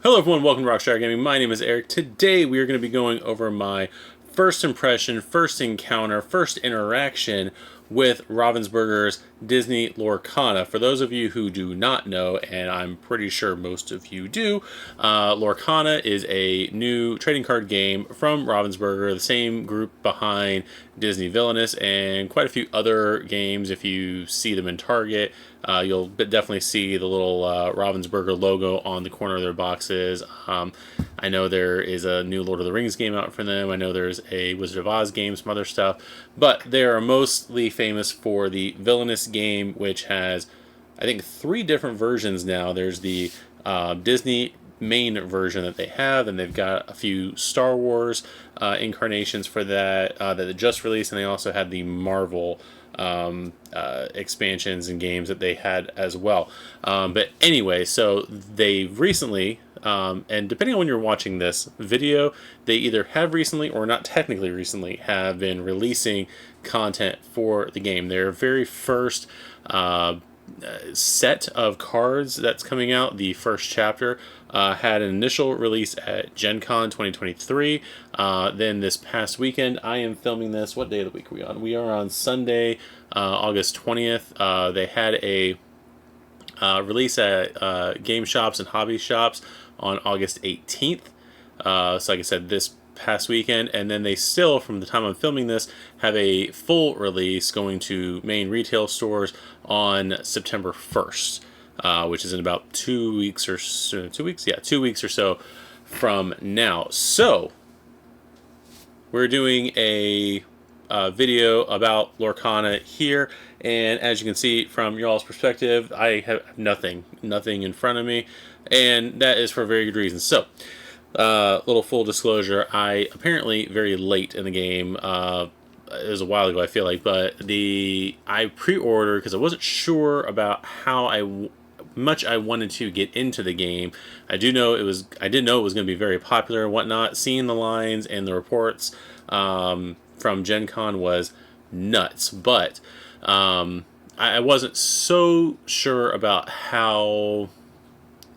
Hello everyone, welcome to Rockstar Gaming. My name is Eric. Today we are going to be going over my first impression, first encounter, first interaction with Ravensburger's Disney Lorcana. For those of you who do not know, and I'm pretty sure most of you do, Lorcana is a new trading card game from Ravensburger, the same group behind Disney Villainous and quite a few other games. If you see them in Target, you'll definitely see the little Ravensburger logo on the corner of their boxes. I know there is a new Lord of the Rings game out for them. I know there's a Wizard of Oz game, some other stuff. But they are mostly famous for the Villainous game, which has, I think, 3 different versions now. There's the Disney main version that they have, and they've got a few Star Wars incarnations for that that they just released, and they also had the Marvel expansions and games that they had as well. But anyway, so they recently, and depending on when you're watching this video, they either have recently or not technically recently have been releasing content for the game. Their very first set of cards that's coming out, the first chapter, had an initial release at Gen Con 2023. Then this past weekend, I am filming this. What day of the week are we on? We are on Sunday, August 20th. They had a release at game shops and hobby shops on August 18th. So like I said, this past weekend, and then they still, from the time I'm filming this, have a full release going to main retail stores on September 1st, which is in about 2 weeks or so, 2 weeks? Yeah, 2 weeks or so from now. So, we're doing a video about Lorcana here, and as you can see from y'all's perspective, I have nothing in front of me, and that is for very good reasons. So, little full disclosure, I apparently very late in the game, it was a while ago I feel like, but I pre-ordered because I wasn't sure about how much I wanted to get into the game. I didn't know it was going to be very popular and whatnot. Seeing the lines and the reports from Gen Con was nuts, but I wasn't so sure about how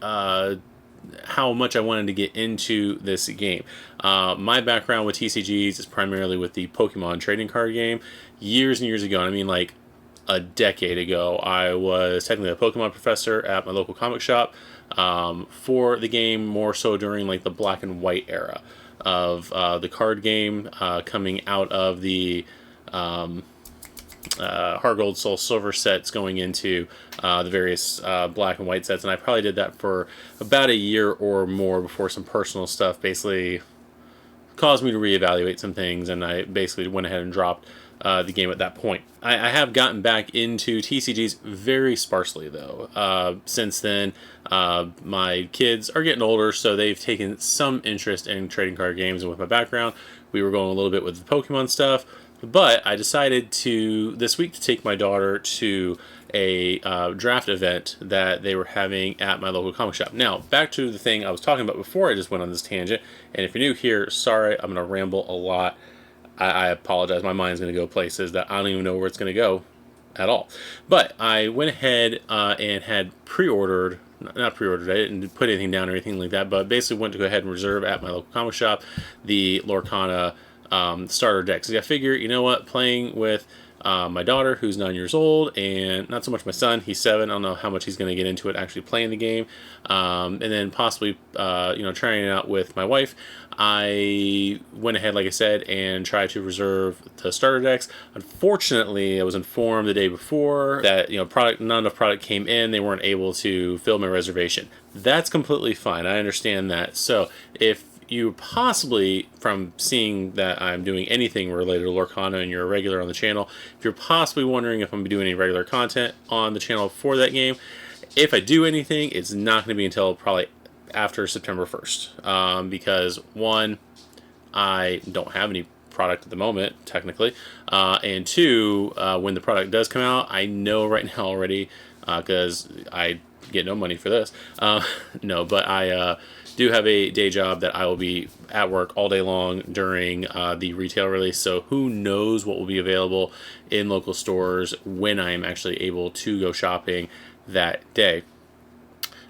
much I wanted to get into this game. My background with TCGs is primarily with the Pokemon trading card game. Years and years ago, I mean like a decade ago, I was technically a Pokemon professor at my local comic shop for the game, more so during like the black and white era of the card game, coming out of the Heart Gold, Soul Silver sets going into the various black and white sets, and I probably did that for about a year or more before some personal stuff basically caused me to reevaluate some things, and I basically went ahead and dropped the game at that point. I have gotten back into TCGs very sparsely though. Since then, my kids are getting older, so they've taken some interest in trading card games, and with my background, we were going a little bit with the Pokemon stuff. But I decided this week to take my daughter to a draft event that they were having at my local comic shop. Now, back to the thing I was talking about before I just went on this tangent. And if you're new here, sorry, I'm going to ramble a lot. I apologize. My mind's going to go places that I don't even know where it's going to go at all. But I went ahead and had pre-ordered, not pre-ordered, I didn't put anything down or anything like that, but basically went to go ahead and reserve at my local comic shop the Lorcana starter decks. I figure, you know what, playing with my daughter, who's 9 years old, and not so much my son, he's 7. I don't know how much he's going to get into it actually playing the game, and then possibly trying it out with my wife. I went ahead, like I said, and tried to reserve the starter decks. Unfortunately, I was informed the day before that not enough product came in. They weren't able to fill my reservation. That's completely fine. I understand that. So if you possibly, from seeing that I'm doing anything related to Lorcana and you're a regular on the channel, if you're possibly wondering if I'm doing any regular content on the channel for that game, if I do anything, it's not going to be until probably after September 1st. Because one, I don't have any product at the moment, technically. And two, when the product does come out, I know right now already, because I get no money for this. No, but I do have a day job that I will be at work all day long during the retail release, so who knows what will be available in local stores when I am actually able to go shopping that day.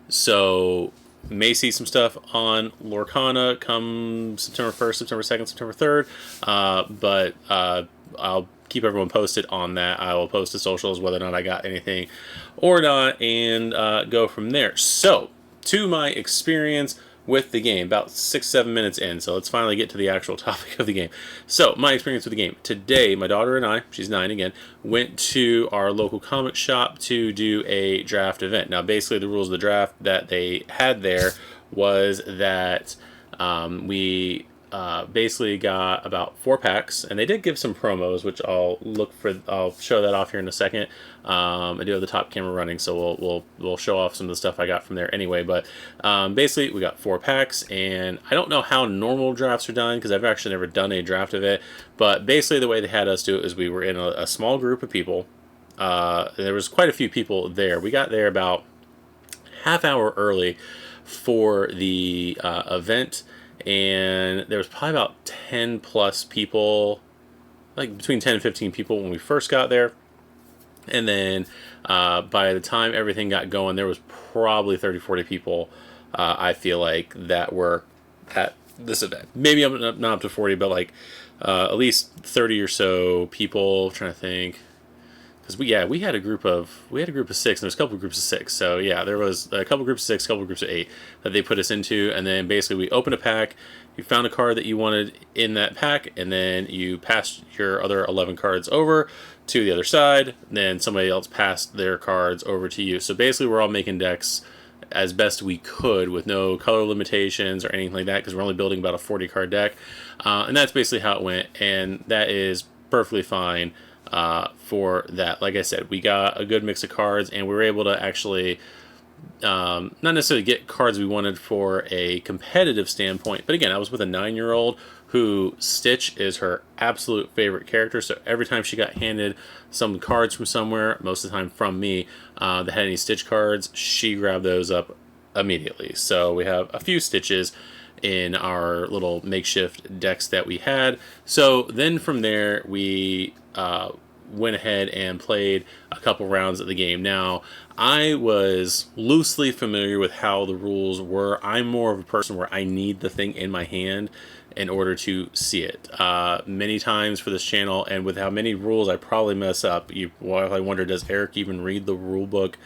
So May see some stuff on Lorcana come September 1st, September 2nd, September 3rd. But I'll keep everyone posted on that. I will post to socials whether or not I got anything or not, and go from there. So, to my experience with the game, about 6-7 minutes in. So let's finally get to the actual topic of the game. So my experience with the game today, my daughter and I, she's 9 again, went to our local comic shop to do a draft event. Now basically the rules of the draft that they had there was that we basically got about 4 packs, and they did give some promos, which I'll show that off here in a second. I do have the top camera running, so we'll show off some of the stuff I got from there anyway. But basically, we got 4 packs, and I don't know how normal drafts are done because I've actually never done a draft of it. But basically, the way they had us do it is we were in a small group of people. There was quite a few people there. We got there about half hour early for the event. And there was probably about 10 plus people, like between 10 and 15 people when we first got there. And then by the time everything got going, there was probably 30-40 people, I feel like, that were at this event. Maybe I'm not up to 40, but like at least 30 or so people. I'm trying to think. Because we had a group of 6, and there's a couple of groups of 6. So yeah, there was a couple of groups of 6, a couple of groups of 8 that they put us into, and then basically we opened a pack. You found a card that you wanted in that pack, and then you passed your other 11 cards over to the other side. Then somebody else passed their cards over to you. So basically, we're all making decks as best we could with no color limitations or anything like that, because we're only building about a 40 card deck, and that's basically how it went, and that is perfectly fine. For that, like I said, we got a good mix of cards, and we were able to actually not necessarily get cards we wanted for a competitive standpoint, but again, I was with a 9-year-old who Stitch is her absolute favorite character, so every time she got handed some cards from somewhere, most of the time from me, that had any Stitch cards, she grabbed those up immediately. So we have a few Stitches in our little makeshift decks that we had. So then from there, we went ahead and played a couple rounds of the game. Now, I was loosely familiar with how the rules were. I'm more of a person where I need the thing in my hand in order to see it. Many times for this channel, and with how many rules I probably mess up, I wonder, does Eric even read the rule book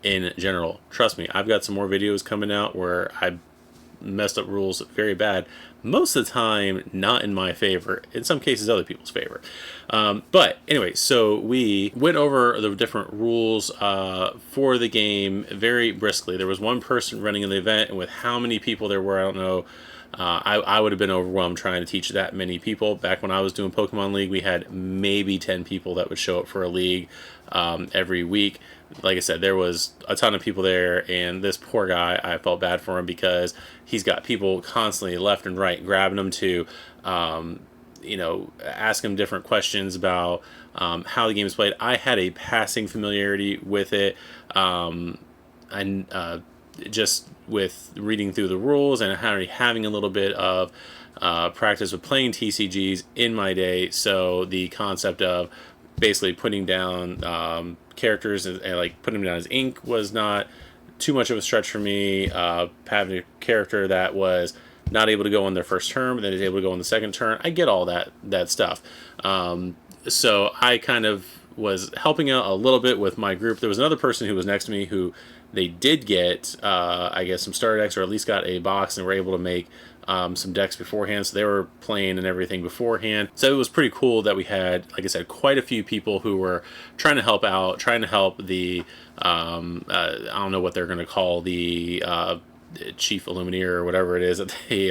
in general? Trust me, I've got some more videos coming out where I messed up rules very bad. Most of the time, not in my favor. In some cases, other people's favor. But anyway, so we went over the different rules for the game very briskly. There was one person running the event, and with how many people there were, I don't know. I would have been overwhelmed trying to teach that many people. Back when I was doing Pokemon League, we had maybe 10 people that would show up for a league every week. Like I said, there was a ton of people there, and this poor guy, I felt bad for him because he's got people constantly left and right grabbing him to, ask him different questions about how the game is played. I had a passing familiarity with it, just with reading through the rules and having a little bit of practice with playing TCGs in my day. So the concept of basically putting down characters and like putting them down as ink was not too much of a stretch for me. Having a character that was not able to go on their first turn, but then is able to go on the second turn, I get all that stuff. So I kind of was helping out a little bit with my group. There was another person who was next to me who they did get, I guess, some starter decks, or at least got a box, and were able to make some decks beforehand. So they were playing and everything beforehand. So it was pretty cool that we had, like I said, quite a few people who were trying to help out, trying to help the, I don't know what they're going to call the Chief Illumineer or whatever it is that they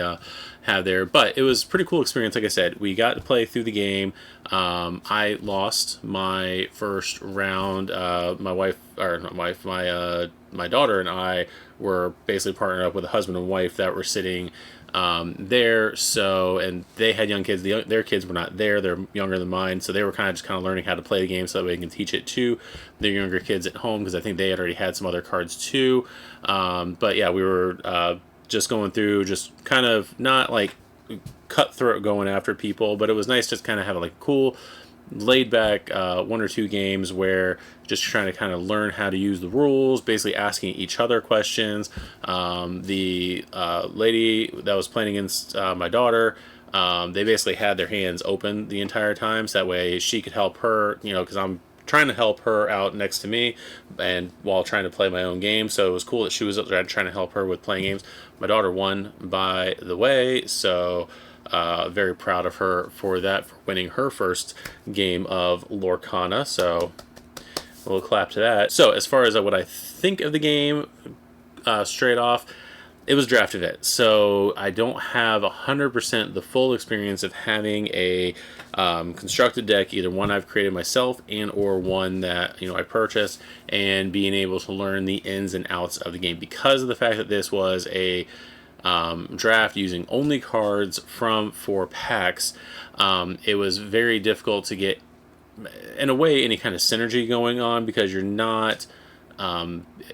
have there. But it was a pretty cool experience. Like I said, we got to play through the game. I lost my first round. My daughter and I were basically partnered up with a husband and wife that were sitting there. So, and they had young kids. Their kids were not there. They're younger than mine. So they were kind of learning how to play the game so that we can teach it to their younger kids at home, because I think they had already had some other cards too. But yeah, we were just going through, just kind of not like cutthroat going after people, but it was nice just kind of have like a cool laid back 1 or 2 games where just trying to kind of learn how to use the rules, basically asking each other questions. The lady that was playing against my daughter, they basically had their hands open the entire time, so that way she could help her, because I'm trying to help her out next to me and while trying to play my own game. So it was cool that she was up there trying to help her with playing games. My daughter won, by the way, so very proud of her for that, for winning her first game of Lorcana. So a little clap to that. So as far as what I think of the game, straight off, it was draft event, so I don't have 100% the full experience of having a constructed deck, either one I've created myself and or one that I purchased, and being able to learn the ins and outs of the game because of the fact that this was a draft using only cards from 4 packs. It was very difficult to get, in a way, any kind of synergy going on because you're not.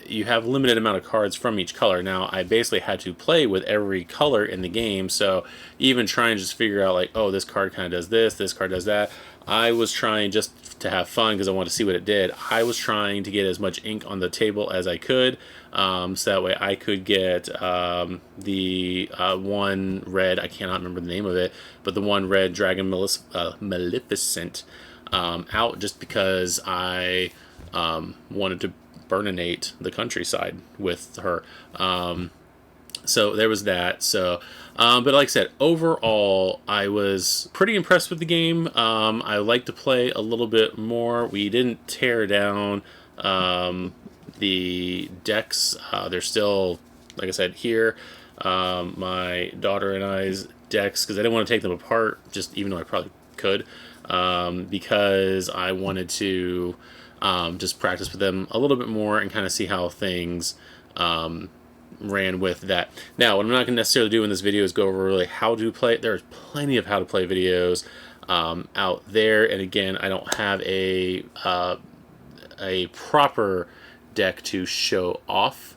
You have limited amount of cards from each color. Now, I basically had to play with every color in the game, so even trying to just figure out, like, oh, this card kind of does this card does that. I was trying just to have fun because I wanted to see what it did. I was trying to get as much ink on the table as I could, so that way I could get the one red, I cannot remember the name of it, but the one red Dragon Maleficent out, just because I wanted to burninate the countryside with her. So there was that. So, but like I said, overall, I was pretty impressed with the game. I like to play a little bit more. We didn't tear down the decks. They're still, like I said, here. My daughter and I's decks, because I didn't want to take them apart, just even though I probably could, because I wanted to just practice with them a little bit more and kind of see how things ran with that. Now, what I'm not going to necessarily do in this video is go over really how to play it. There's plenty of how to play videos out there, and again, I don't have a proper deck to show off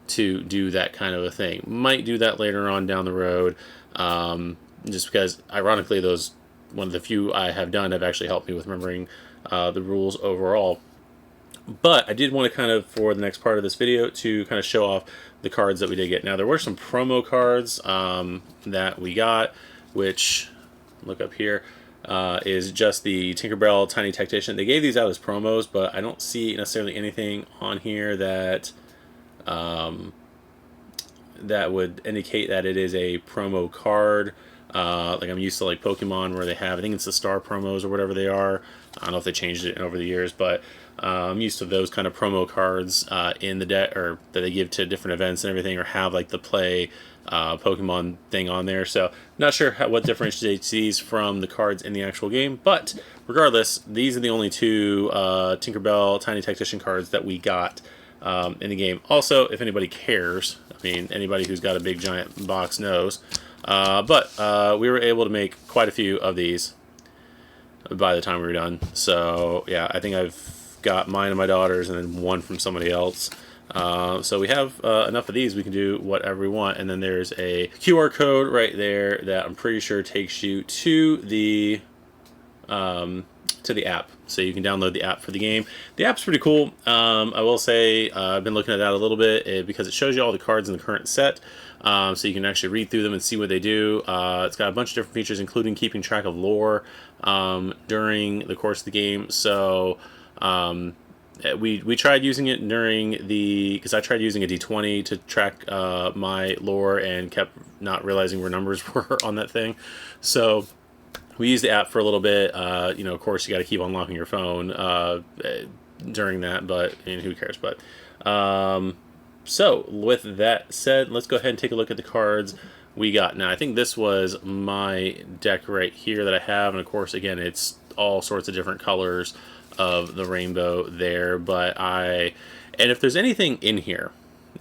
to do that kind of a thing. Might do that later on down the road, just because, ironically, those one of the few I have done have actually helped me with remembering the rules overall. But I did want to kind of, for the next part of this video, to kind of show off the cards that we did get. Now, there were some promo cards that we got, which, look up here, is just the Tinkerbell Tiny Tactician. They gave these out as promos, but I don't see necessarily anything on here that that would indicate that it is a promo card. Like I'm used to, like, Pokemon, where they have, I think it's the star promos or whatever they are. I don't know if they changed it over the years, but I'm used to those kind of promo cards in the deck, or that they give to different events and everything, or have like the play Pokemon thing on there. So not sure what differentiates these from the cards in the actual game, but regardless, these are the only 2 Tinkerbell Tiny Tactician cards that we got in the game. Also, if anybody cares, I mean, anybody who's got a big giant box knows, but we were able to make quite a few of these by the time we were done. So yeah, I think I've got mine and my daughter's, and then one from somebody else. So we have enough of these. We can do whatever we want. And then there's a QR code right there that I'm pretty sure takes you to the app. So you can download the app for the game. The app's pretty cool. I will say I've been looking at that a little bit because it shows you all the cards in the current set. So you can actually read through them and see what they do. It's got a bunch of different features, including keeping track of lore during the course of the game. So we tried using it during because I tried using a D20 to track my lore and kept not realizing where numbers were on that thing. So we used the app for a little bit. Of course, you got to keep unlocking your phone during that, but who cares? But so with that said, let's go ahead and take a look at the cards we got. Now, I think this was my deck right here that I have, and of course, again, it's all sorts of different colors of the rainbow there. And if there's anything in here,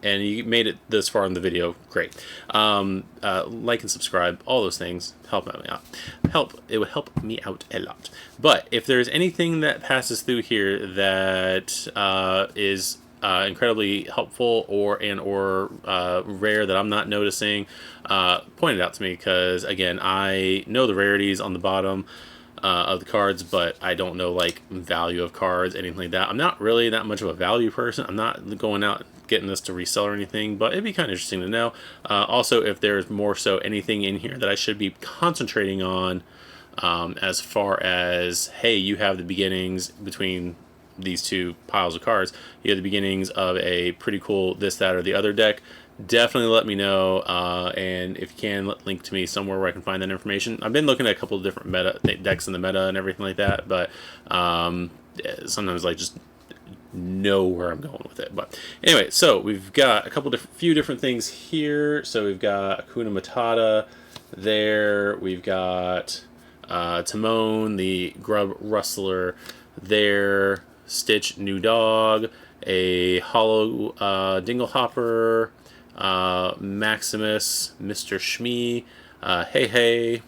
and you made it this far in the video, great. Like and subscribe, all those things help me out. It would help me out a lot. But if there's anything that passes through here that is incredibly helpful or rare that I'm not noticing, point it out to me, because again, I know the rarities on the bottom. of the cards, but I don't know like value of cards, anything like that. I'm not really that much of a value person. I'm not going out getting this to resell or anything, but it'd be kind of interesting to know. Also, if there's more so anything in here that I should be concentrating on, as far as, hey, you have the beginnings between these two piles of cards. You have the beginnings of a pretty cool this, that, or the other deck. Definitely let me know, and if you can, link to me somewhere where I can find that information. I've been looking at a couple of different meta decks in the meta and everything like that, but sometimes like just know where I'm going with it. But anyway, so we've got a few different things here. So we've got Hakuna Matata there. We've got Timon, the Grub Rustler there. Stitch, new dog. A hollow Dinglehopper. Maximus, Mr. Shmee, Hey,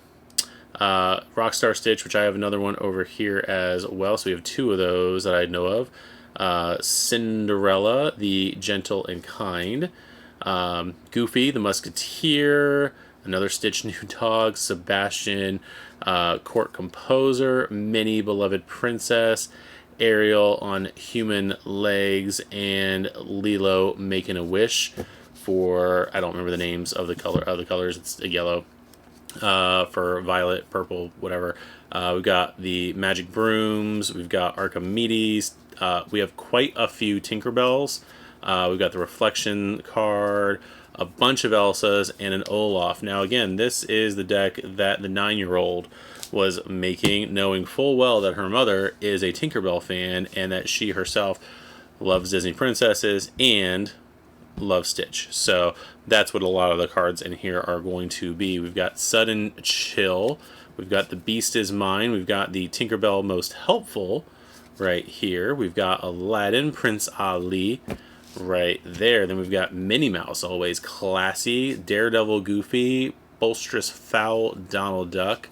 Rockstar Stitch, which I have another one over here as well. So we have two of those that I know of. Cinderella, the Gentle and Kind. Goofy, the Musketeer. Another Stitch new dog. Sebastian, Court Composer. Minnie, Beloved Princess. Ariel on human legs. And Lilo, Making a Wish. For, I don't remember the names of the colors. It's a yellow. For violet, purple, whatever. We've got the Magic Brooms. We've got Archimedes. We have quite a few Tinkerbells. We've got the Reflection card, a bunch of Elsas, and an Olaf. Now, again, this is the deck that the 9-year-old was making, knowing full well that her mother is a Tinkerbell fan and that she herself loves Disney princesses and loves Stitch. So that's what a lot of the cards in here are going to be. We've got Sudden Chill. We've got The Beast Is Mine. We've got the Tinkerbell Most Helpful right here. We've got Aladdin, Prince Ali right there. Then we've got Minnie Mouse, always classy. Daredevil, Goofy. Bolstrous Fowl, Donald Duck.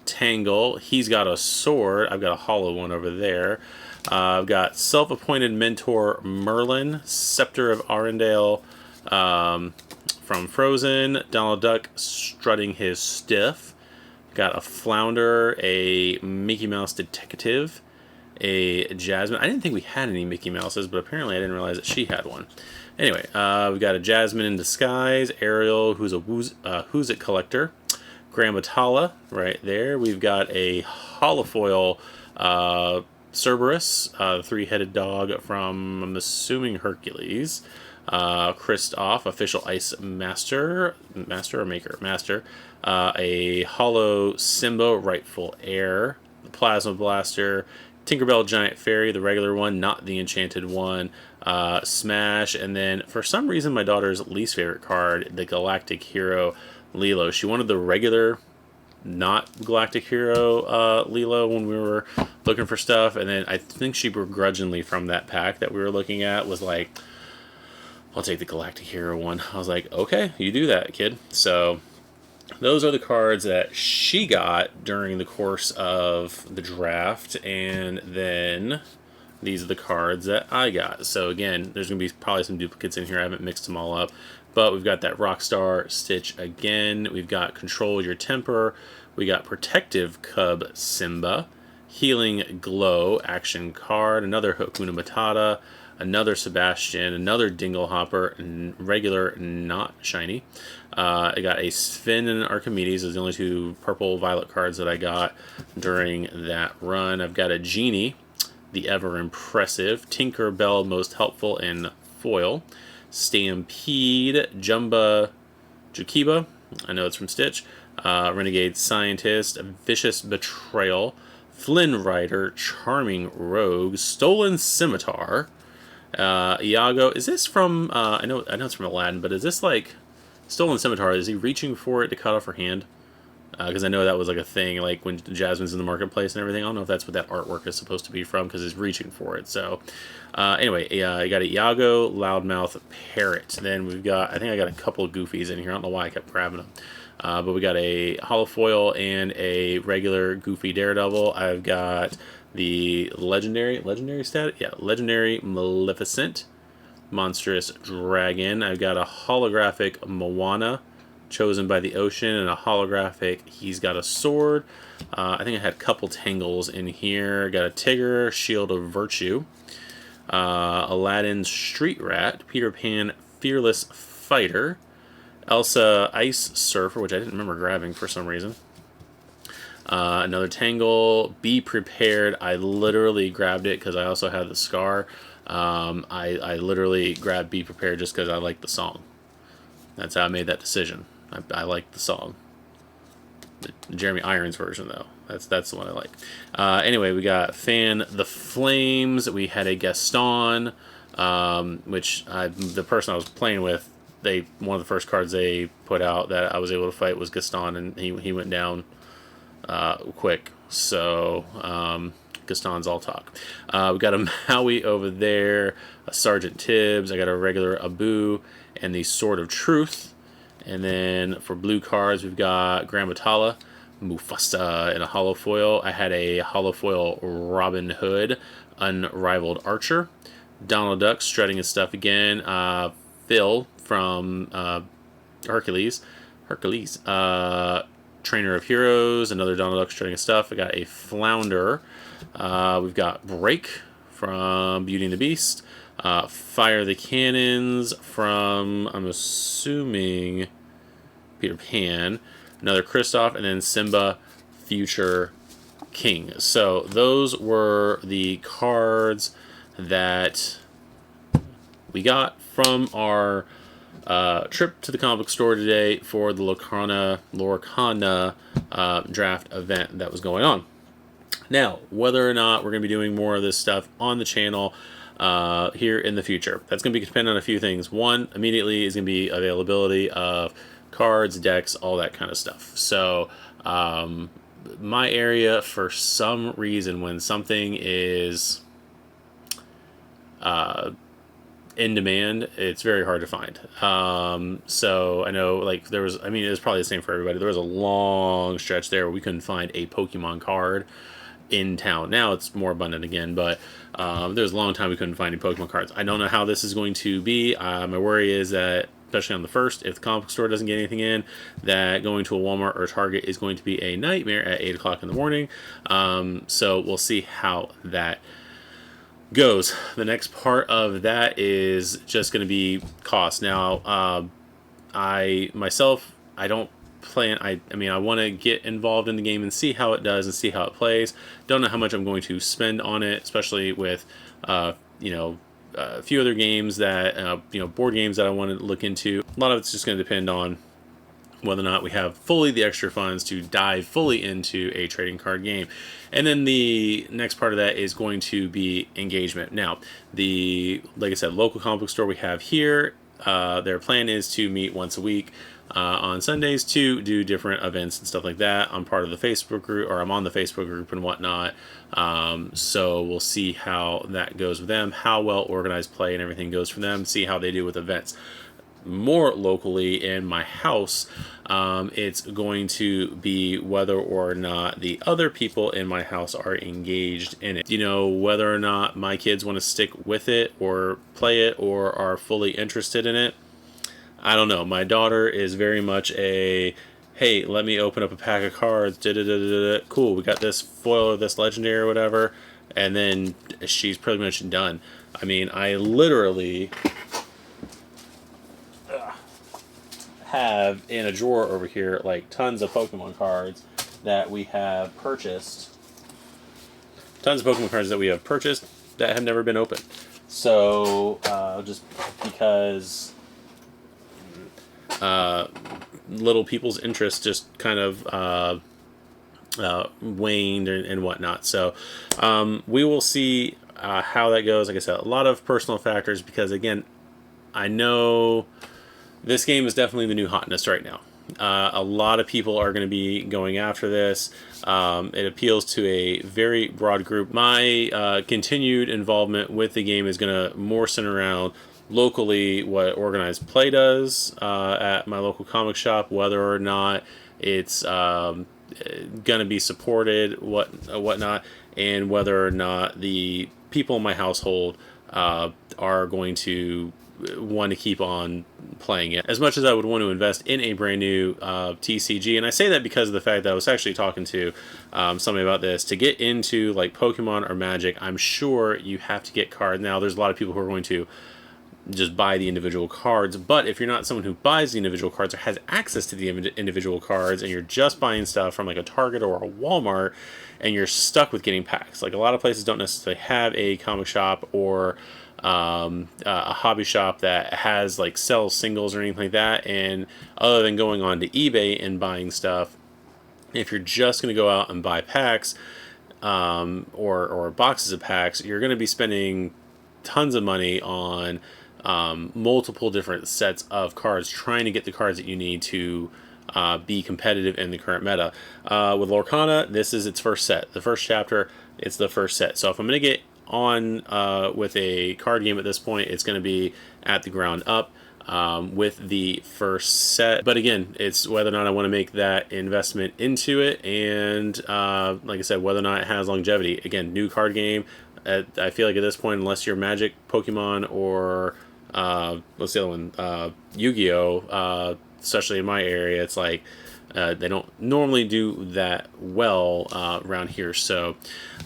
Tangle. He's got a sword. I've got a hollow one over there. I've got Self-Appointed Mentor Merlin, Scepter of Arendelle from Frozen, Donald Duck strutting his stiff. Got a Flounder, a Mickey Mouse Detective, a Jasmine. I didn't think we had any Mickey Mouses, but apparently I didn't realize that she had one. Anyway, we've got a Jasmine in Disguise, Ariel, who's a Who's It collector, Grammatala right there. We've got a holofoil Cerberus, three-headed dog from, I'm assuming, Hercules. Kristoff, official ice master. A hollow Simba, rightful heir. The Plasma Blaster. Tinkerbell Giant Fairy, the regular one, not the enchanted one. Smash, and then for some reason my daughter's least favorite card, the Galactic Hero Lilo. She wanted the regular, not Galactic Hero Lilo when we were looking for stuff, and then I think she begrudgingly from that pack that we were looking at was like, I'll take the Galactic Hero one. I was like, okay, you do that, kid. So those are the cards that she got during the course of the draft, and then these are the cards that I got. So again, there's going to be probably some duplicates in here. I haven't mixed them all up. But we've got that Rockstar Stitch again. We've got Control Your Temper. We got Protective Cub Simba. Healing Glow action card. Another Hakuna Matata. Another Sebastian. Another Dinglehopper. And regular, not shiny. I got a Sven and Archimedes. Those are the only two purple-violet cards that I got during that run. I've got a Genie. The Ever Impressive. Tinkerbell Most Helpful and foil. Stampede, Jumba Jukiba, I know it's from Stitch, Renegade Scientist, Vicious Betrayal, Flynn Rider, Charming Rogue, Stolen Scimitar, Iago. Is this from, I know it's from Aladdin, but is this like, Stolen Scimitar, is he reaching for it to cut off her hand? Because I know that was like a thing, like when Jasmine's in the marketplace and everything. I don't know if that's what that artwork is supposed to be from, because he's reaching for it. So, anyway, you got a Iago, Loudmouth, Parrot. Then we've got, I think I got a couple of Goofies in here. I don't know why I kept grabbing them. But we got a Holofoil and a regular Goofy Daredevil. I've got the legendary stat? Yeah, legendary Maleficent, Monstrous Dragon. I've got a holographic Moana, Chosen by the Ocean, and a holographic. He's got a sword. I think I had a couple Tangles in here. Got a Tigger, Shield of Virtue. Aladdin Street Rat. Peter Pan Fearless Fighter. Elsa Ice Surfer, which I didn't remember grabbing for some reason. Another Tangle. Be Prepared. I literally grabbed it because I also had the Scar. I literally grabbed Be Prepared just because I like the song. That's how I made that decision. I like the song. The Jeremy Irons version, though. That's the one I like. Anyway, we got Fan the Flames. We had a Gaston, which the person I was playing with, one of the first cards they put out that I was able to fight was Gaston, and he went down quick. So Gaston's all talk. We got a Maui over there, a Sergeant Tibbs. I got a regular Abu and the Sword of Truth. And then for blue cards, we've got Grand Batala, Mufasa, and a holo foil. I had a holo foil Robin Hood, Unrivaled Archer. Donald Duck strutting his stuff again. Phil from Hercules. Trainer of Heroes, another Donald Duck strutting his stuff. I got a Flounder. We've got Break from Beauty and the Beast. Fire the Cannons from, I'm assuming, Peter Pan. Another Kristoff, and then Simba, Future King. So those were the cards that we got from our trip to the comic book store today for the Lorcana draft event that was going on. Now, whether or not we're going to be doing more of this stuff on the channel here in the future, that's going to be dependent on a few things. One, immediately, is going to be availability of cards, decks, all that kind of stuff. So my area, for some reason, when something is in demand, it's very hard to find. So I know, like, it was probably the same for everybody. There was a long stretch there where we couldn't find a Pokemon card in town. Now it's more abundant again, but there was a long time we couldn't find any Pokemon cards. I don't know how this is going to be. My worry is that, especially on the first, if the comic book store doesn't get anything in, that going to a Walmart or a Target is going to be a nightmare at 8 o'clock in the morning. So we'll see how that goes. The next part of that is just going to be cost. Now, I don't plan. I want to get involved in the game and see how it does and see how it plays. Don't know how much I'm going to spend on it, especially with a few other games that board games that I want to look into. A lot of it's just going to depend on whether or not we have fully the extra funds to dive fully into a trading card game. And then the next part of that is going to be engagement. Now, like I said, local comic book store we have here, their plan is to meet once a week on Sundays to do different events and stuff like that. I'm part of the Facebook group, or I'm on the Facebook group and whatnot. So we'll see how that goes with them, how well organized play and everything goes for them, see how they do with events. More locally in my house, it's going to be whether or not the other people in my house are engaged in it. Whether or not my kids want to stick with it or play it or are fully interested in it. I don't know. My daughter is very much a, hey, let me open up a pack of cards. Cool, we got this foil or this legendary or whatever. And then she's pretty much done. I literally have in a drawer over here like tons of Pokemon cards that we have purchased. Tons of Pokemon cards that we have purchased that have never been opened. So just because little people's interest just kind of waned and whatnot. So we will see how that goes. Like I said, a lot of personal factors, because again, I know this game is definitely the new hotness right now. A lot of people are going to be going after this. It appeals to a very broad group. My continued involvement with the game is going to more center around locally what organized play does at my local comic shop, whether or not it's going to be supported, whatnot, and whether or not the people in my household are going to want to keep on playing it as much as I would want to invest in a brand new TCG. And I say that because of the fact that I was actually talking to somebody about this. To get into like Pokemon or Magic, I'm sure you have to get cards. Now, there's a lot of people who are going to just buy the individual cards, but if you're not someone who buys the individual cards or has access to the individual cards, and you're just buying stuff from like a Target or a Walmart, and you're stuck with getting packs, like a lot of places don't necessarily have a comic shop or a hobby shop that has like sells singles or anything like that, and other than going on to eBay and buying stuff, if you're just going to go out and buy packs or boxes of packs, you're going to be spending tons of money on multiple different sets of cards, trying to get the cards that you need to be competitive in the current meta. With Lorcana, this is its first set. The first chapter, it's the first set. So if I'm going to get on with a card game at this point, it's going to be at the ground up with the first set. But again, it's whether or not I want to make that investment into it, and like I said, whether or not it has longevity. Again, new card game. I feel like at this point, unless you're Magic, Pokemon, or what's the other one? Yu-Gi-Oh! Especially in my area, it's like they don't normally do that well around here. So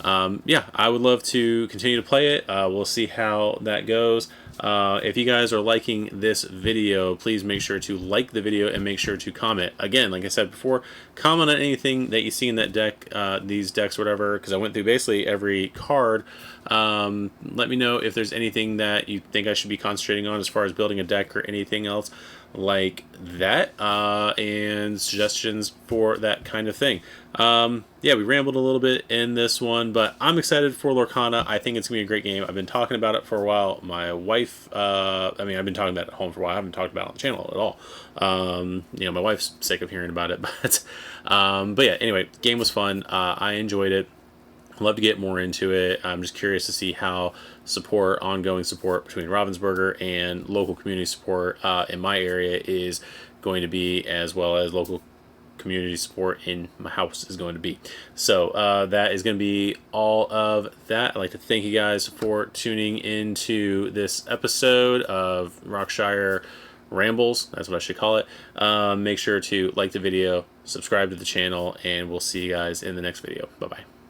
yeah, I would love to continue to play it. We'll see how that goes. If you guys are liking this video, please make sure to like the video and make sure to comment. Again, like I said before, comment on anything that you see in that deck, these decks, whatever, because I went through basically every card. Let me know if there's anything that you think I should be concentrating on as far as building a deck or anything else like that, and suggestions for that kind of thing. Yeah, we rambled a little bit in this one, but I'm excited for Lorcana. I think it's going to be a great game. I've been talking about it for a while. My wife, I've been talking about it at home for a while. I haven't talked about it on the channel at all. My wife's sick of hearing about it, but yeah, anyway, game was fun. I enjoyed it. I'd love to get more into it. I'm just curious to see how ongoing support between Ravensburger and local community support in my area is going to be, as well as local community support in my house is going to be. So that is going to be all of that. I'd like to thank you guys for tuning into this episode of Rockshire Rambles. That's what I should call it. Make sure to like the video, subscribe to the channel, and we'll see you guys in the next video. Bye-bye.